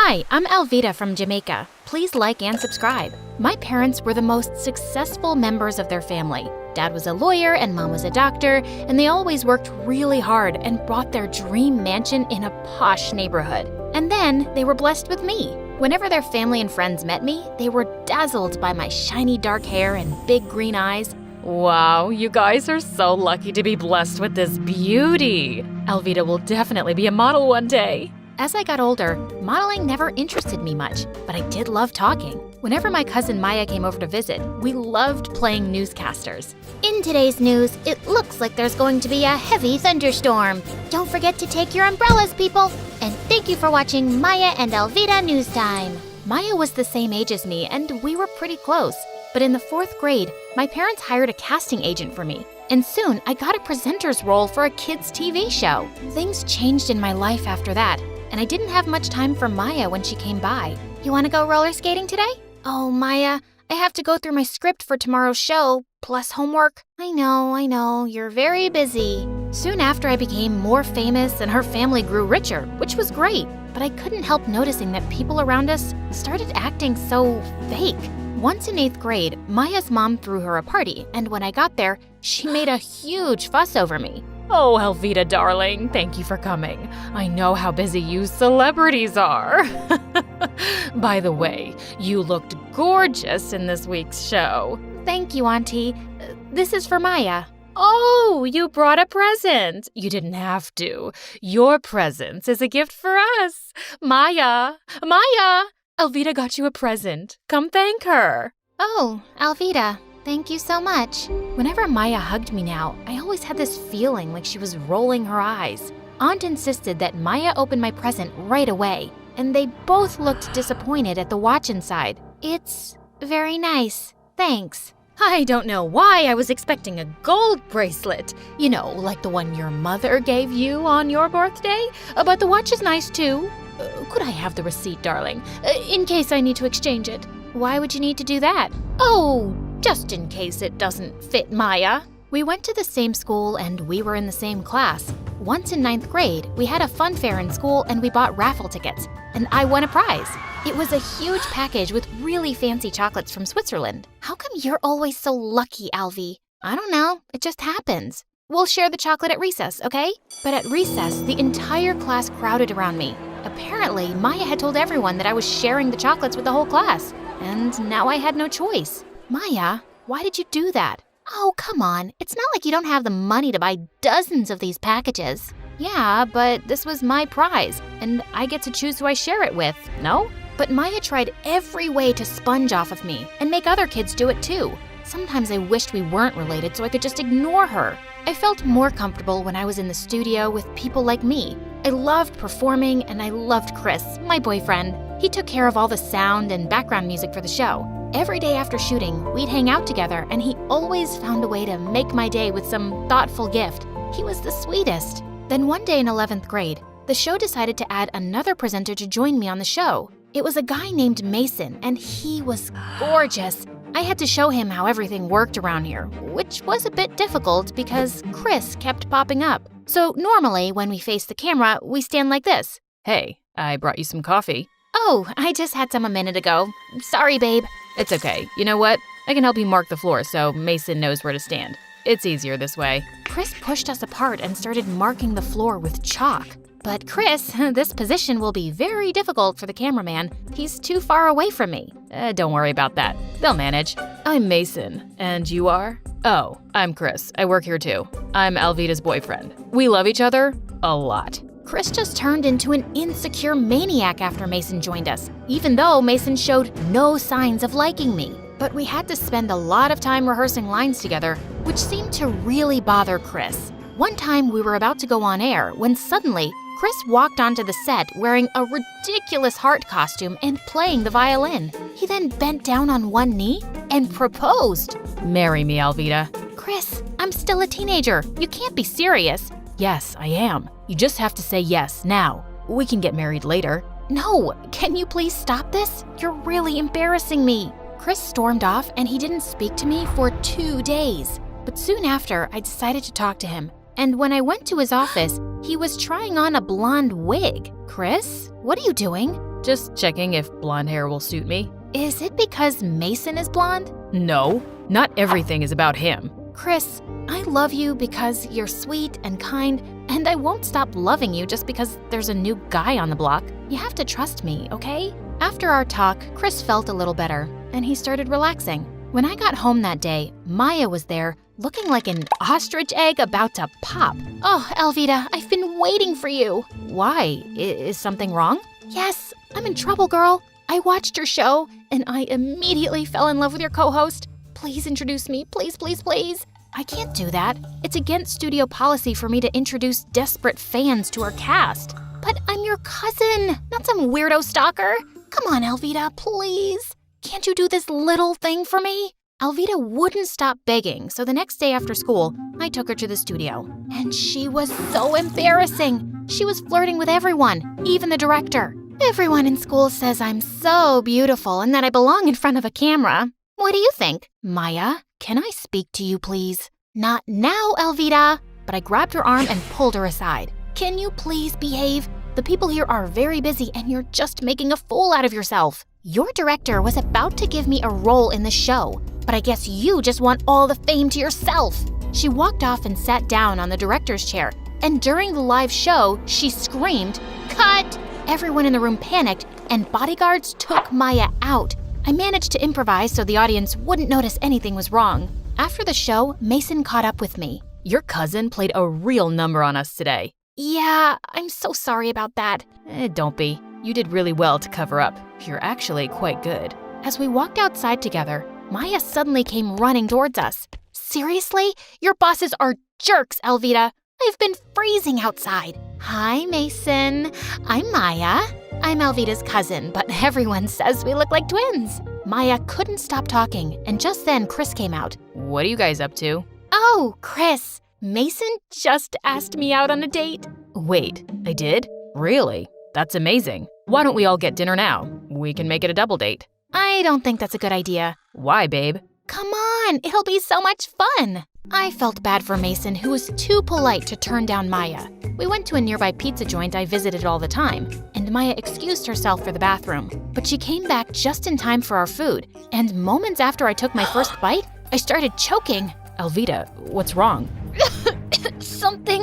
Hi, I'm Alvita from Jamaica. Please like and subscribe. My parents were the most successful members of their family. Dad was a lawyer and Mom was a doctor, and they always worked really hard and bought their dream mansion in a posh neighborhood. And then they were blessed with me. Whenever their family and friends met me, they were dazzled by my shiny dark hair and big green eyes. Wow, you guys are so lucky to be blessed with this beauty. Alvita will definitely be a model one day. As I got older, modeling never interested me much, but I did love talking. Whenever my cousin Maya came over to visit, we loved playing newscasters. In today's news, it looks like there's going to be a heavy thunderstorm. Don't forget to take your umbrellas, people. And thank you for watching Maya and Alvita News Time. Maya was the same age as me, and we were pretty close. But in the 4th grade, my parents hired a casting agent for me. And soon, I got a presenter's role for a kids' TV show. Things changed in my life after that, and I didn't have much time for Maya when she came by. You want to go roller skating today? Oh, Maya, I have to go through my script for tomorrow's show, plus homework. I know, you're very busy. Soon after, I became more famous and her family grew richer, which was great. But I couldn't help noticing that people around us started acting so fake. Once in 8th grade, Maya's mom threw her a party, and when I got there, she made a huge fuss over me. Oh, Alvita, darling, thank you for coming. I know how busy you celebrities are. By the way, you looked gorgeous in this week's show. Thank you, Auntie. This is for Maya. Oh, you brought a present. You didn't have to. Your presence is a gift for us. Maya! Alvita got you a present. Come thank her. Oh, Alvita, thank you so much. Whenever Maya hugged me now, I always had this feeling like she was rolling her eyes. Aunt insisted that Maya open my present right away, and they both looked disappointed at the watch inside. It's very nice. Thanks. I don't know why I was expecting a gold bracelet. You know, like the one your mother gave you on your birthday. But the watch is nice too. Could I have the receipt, darling? In case I need to exchange it. Why would you need to do that? Oh, just in case it doesn't fit Maya. We went to the same school and we were in the same class. Once in 9th grade, we had a fun fair in school and we bought raffle tickets. And I won a prize. It was a huge package with really fancy chocolates from Switzerland. How come you're always so lucky, Alvy? I don't know. It just happens. We'll share the chocolate at recess, okay? But at recess, the entire class crowded around me. Apparently, Maya had told everyone that I was sharing the chocolates with the whole class. And now I had no choice. Maya, why did you do that? Oh, come on. It's not like you don't have the money to buy dozens of these packages. Yeah, but this was my prize, and I get to choose who I share it with, no? But Maya tried every way to sponge off of me and make other kids do it too. Sometimes I wished we weren't related so I could just ignore her. I felt more comfortable when I was in the studio with people like me. I loved performing and I loved Chris, my boyfriend. He took care of all the sound and background music for the show. Every day after shooting, we'd hang out together and he always found a way to make my day with some thoughtful gift. He was the sweetest. Then one day in 11th grade, the show decided to add another presenter to join me on the show. It was a guy named Mason, and he was gorgeous. I had to show him how everything worked around here, which was a bit difficult because Chris kept popping up. So normally, when we face the camera, we stand like this. Hey, I brought you some coffee. Oh, I just had some a minute ago. Sorry, babe. It's okay. You know what? I can help you mark the floor so Mason knows where to stand. It's easier this way. Chris pushed us apart and started marking the floor with chalk. But Chris, this position will be very difficult for the cameraman. He's too far away from me. Don't worry about that. They'll manage. I'm Mason. And you are? Oh, I'm Chris. I work here too. I'm Alvita's boyfriend. We love each other a lot. Chris just turned into an insecure maniac after Mason joined us, even though Mason showed no signs of liking me. But we had to spend a lot of time rehearsing lines together, which seemed to really bother Chris. One time we were about to go on air when suddenly Chris walked onto the set wearing a ridiculous heart costume and playing the violin. He then bent down on one knee and proposed. Marry me, Alvita. Chris, I'm still a teenager. You can't be serious. Yes, I am. You just have to say yes now. We can get married later. No, can you please stop this? You're really embarrassing me. Chris stormed off and he didn't speak to me for 2 days. But soon after, I decided to talk to him. And when I went to his office, he was trying on a blonde wig. Chris, what are you doing? Just checking if blonde hair will suit me. Is it because Mason is blonde? No, not everything is about him. Chris, I love you because you're sweet and kind, and I won't stop loving you just because there's a new guy on the block. You have to trust me, okay? After our talk, Chris felt a little better, and he started relaxing. When I got home that day, Maya was there, looking like an ostrich egg about to pop. Oh, Alvida, I've been waiting for you. Why? Is something wrong? Yes, I'm in trouble, girl. I watched your show, and I immediately fell in love with your co-host. Please introduce me, please, please, please. I can't do that. It's against studio policy for me to introduce desperate fans to our cast. But I'm your cousin, not some weirdo stalker. Come on, Alvida, please. Can't you do this little thing for me? Alvida wouldn't stop begging, so the next day after school, I took her to the studio. And she was so embarrassing. She was flirting with everyone, even the director. Everyone in school says I'm so beautiful and that I belong in front of a camera. What do you think? Maya, can I speak to you, please? Not now, Alvida. But I grabbed her arm and pulled her aside. Can you please behave? The people here are very busy and you're just making a fool out of yourself. Your director was about to give me a role in the show, but I guess you just want all the fame to yourself. She walked off and sat down on the director's chair, and during the live show, she screamed, "Cut!" Everyone in the room panicked, and bodyguards took Maya out. I managed to improvise so the audience wouldn't notice anything was wrong. After the show, Mason caught up with me. Your cousin played a real number on us today. Yeah, I'm so sorry about that. Don't be. You did really well to cover up. You're actually quite good. As we walked outside together, Maya suddenly came running towards us. Seriously? Your bosses are jerks, Alvida. I've been freezing outside. Hi, Mason. I'm Maya. I'm Alvida's cousin, but everyone says we look like twins. Maya couldn't stop talking, and just then Chris came out. What are you guys up to? Oh, Chris. Mason just asked me out on a date. Wait, I did? Really? That's amazing. Why don't we all get dinner now? We can make it a double date. I don't think that's a good idea. Why, babe? Come on, it'll be so much fun. I felt bad for Mason, who was too polite to turn down Maya. We went to a nearby pizza joint I visited all the time, and Maya excused herself for the bathroom. But she came back just in time for our food, and moments after I took my first bite, I started choking. Alvida, what's wrong? Something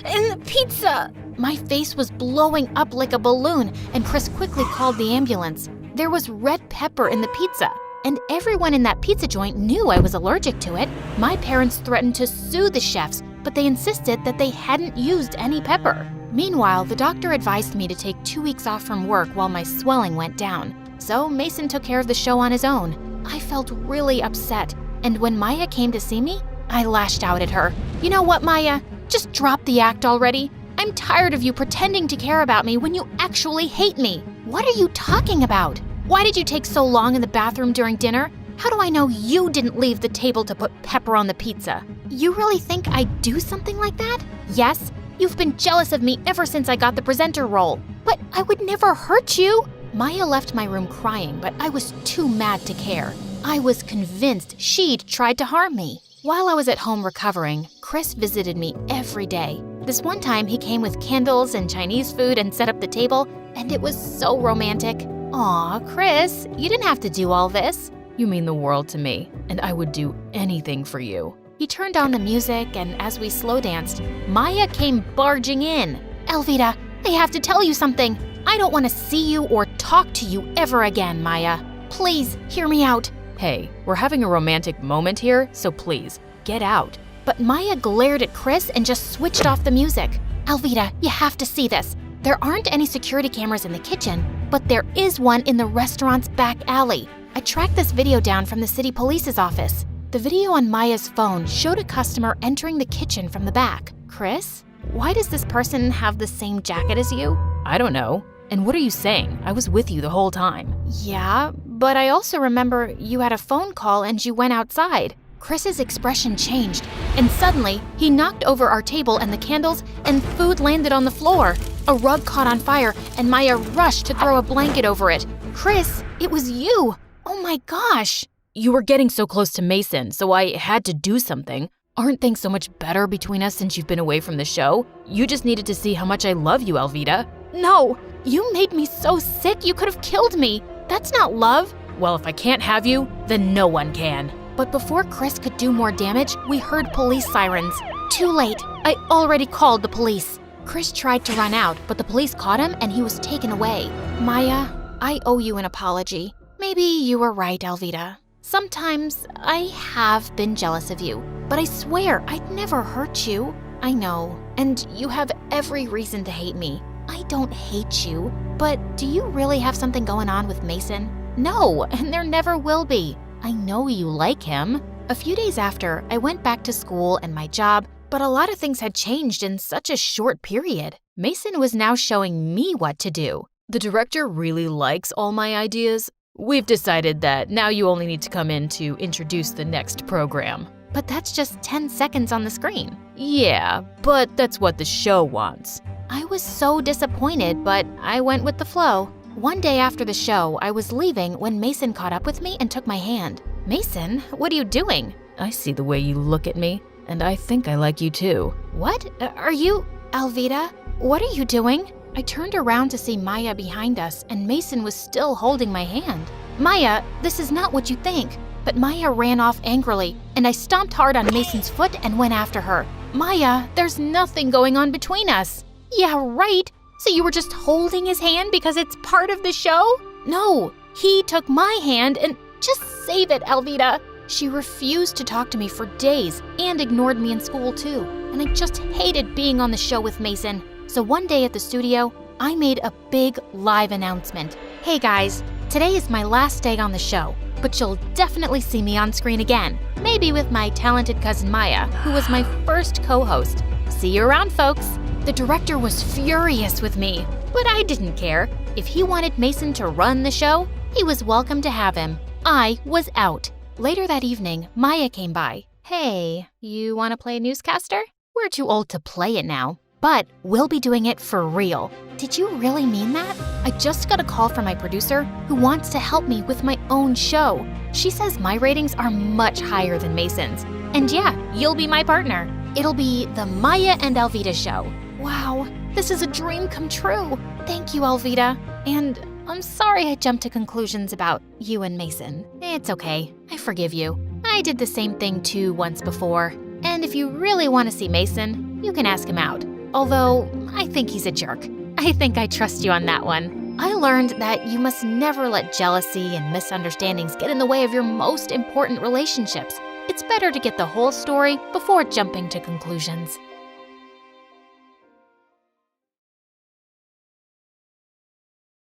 in the pizza. My face was blowing up like a balloon, and Chris quickly called the ambulance. There was red pepper in the pizza, and everyone in that pizza joint knew I was allergic to it. My parents threatened to sue the chefs, but they insisted that they hadn't used any pepper. Meanwhile, the doctor advised me to take 2 weeks off from work while my swelling went down. So Mason took care of the show on his own. I felt really upset, and when Maya came to see me, I lashed out at her. You know what, Maya? Just drop the act already. I'm tired of you pretending to care about me when you actually hate me. What are you talking about? Why did you take so long in the bathroom during dinner? How do I know you didn't leave the table to put pepper on the pizza? You really think I'd do something like that? Yes, you've been jealous of me ever since I got the presenter role. But I would never hurt you. Maya left my room crying, but I was too mad to care. I was convinced she'd tried to harm me. While I was at home recovering, Chris visited me every day. This one time, he came with candles and Chinese food and set up the table, and it was so romantic. Aw, Chris, you didn't have to do all this. You mean the world to me, and I would do anything for you. He turned on the music, and as we slow danced, Maya came barging in. Alvida, I have to tell you something. I don't want to see you or talk to you ever again, Maya. Please, hear me out. Hey, we're having a romantic moment here, so please, get out. But Maya glared at Chris and just switched off the music. Alvida, you have to see this. There aren't any security cameras in the kitchen, but there is one in the restaurant's back alley. I tracked this video down from the city police's office. The video on Maya's phone showed a customer entering the kitchen from the back. Chris, why does this person have the same jacket as you? I don't know. And what are you saying? I was with you the whole time. Yeah, but I also remember you had a phone call and you went outside. Chris's expression changed, and suddenly he knocked over our table and the candles, and food landed on the floor. A rug caught on fire, and Maya rushed to throw a blanket over it. Chris, it was you! Oh my gosh! You were getting so close to Mason, so I had to do something. Aren't things so much better between us since you've been away from the show? You just needed to see how much I love you, Alvida. No, You made me so sick you could have killed me. That's not love. Well, if I can't have you, then no one can. But before Chris could do more damage, we heard police sirens. Too late. I already called the police. Chris tried to run out, but the police caught him and he was taken away. Maya, I owe you an apology. Maybe you were right, Alvida. Sometimes I have been jealous of you, but I swear I'd never hurt you. I know, and you have every reason to hate me. I don't hate you, but do you really have something going on with Mason? No, and there never will be. I know you like him. A few days after, I went back to school and my job, but a lot of things had changed in such a short period. Mason was now showing me what to do. The director really likes all my ideas. We've decided that now you only need to come in to introduce the next program. But that's just 10 seconds on the screen. Yeah, but that's what the show wants. I was so disappointed, but I went with the flow. One day after the show, I was leaving when Mason caught up with me and took my hand. Mason, what are you doing? I see the way you look at me, and I think I like you too. What? Are you… Alvida? What are you doing? I turned around to see Maya behind us, and Mason was still holding my hand. Maya, this is not what you think. But Maya ran off angrily, and I stomped hard on Mason's foot and went after her. Maya, there's nothing going on between us. Yeah, right. So you were just holding his hand because it's part of the show? No, he took my hand and… Just save it, Alvida. She refused to talk to me for days and ignored me in school too. And I just hated being on the show with Mason. So one day at the studio, I made a big live announcement. Hey guys, today is my last day on the show, but you'll definitely see me on screen again. Maybe with my talented cousin Maya, who was my first co-host. See you around, folks. The director was furious with me, but I didn't care. If he wanted Mason to run the show, he was welcome to have him. I was out. Later that evening, Maya came by. Hey, you want to play a newscaster? We're too old to play it now, but we'll be doing it for real. Did you really mean that? I just got a call from my producer who wants to help me with my own show. She says my ratings are much higher than Mason's. And yeah, you'll be my partner. It'll be the Maya and Alvida show. Wow, this is a dream come true. Thank you, Alvida. And I'm sorry I jumped to conclusions about you and Mason. It's okay, I forgive you. I did the same thing too once before. And if you really want to see Mason, you can ask him out. Although, I think he's a jerk. I think I trust you on that one. I learned that you must never let jealousy and misunderstandings get in the way of your most important relationships. It's better to get the whole story before jumping to conclusions.